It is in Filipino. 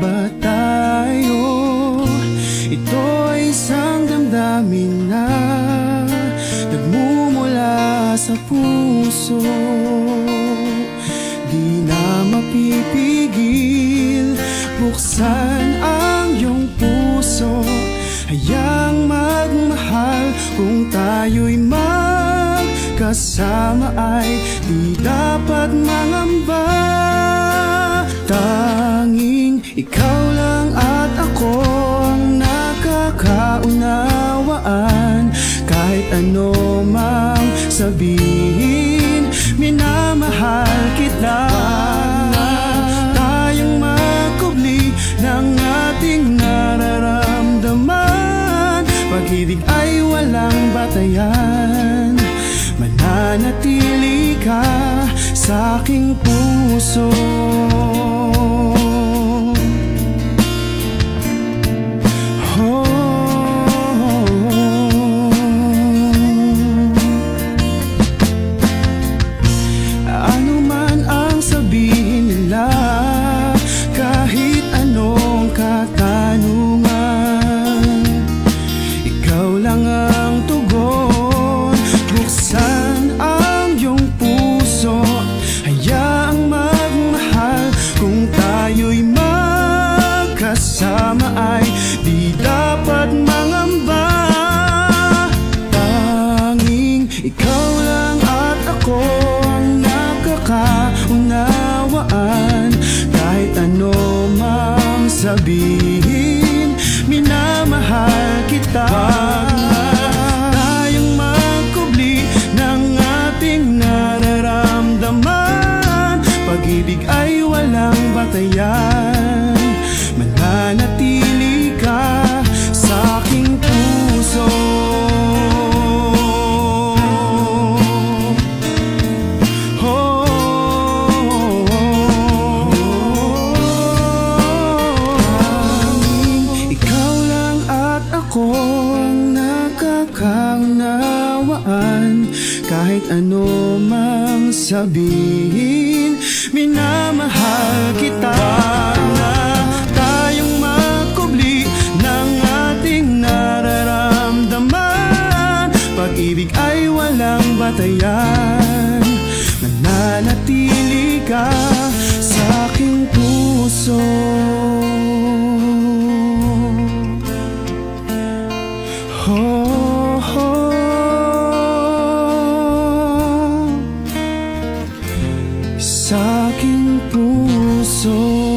ba tayo? Ito'y isang damdamin na nagmumula sa puso. Di na mapipigil, buksan ang iyong puso. Hayang magmahal kung tayo'y magkasama ay di dapat mangamba. Tanging ikaw lang at ako ang nakakaunawaan. Kahit ano mang sabihin, minamahal kita. Tayong magkubli ng ating nararamdaman. Pag-ibig ay walang batayan. Mananatili ka sa aking puso. Ano man ang sabihin nila, kahit anong katanungan, ikaw lang ang tugon. Buksan ang iyong puso, hayaang magmahal. Kung tayo'y magkasama ay di dapat mangamba. Tanging ikaw lang at ako ang nakakaunawaan. Kahit ano mang sabihin, minamahal kita. Tayong magkubli ng ating nararamdaman. Pag-ibig ay walang batayan. Mananatili ka sa aking puso. Ikaw lang at ako ang nakakaunawaan. Kahit ano mang sabihin, minamahal kita. Tayong magkubli ng ating nararamdaman. Pag-ibig ay walang batayan. Mananatili ka sa aking puso. Sa aking puso.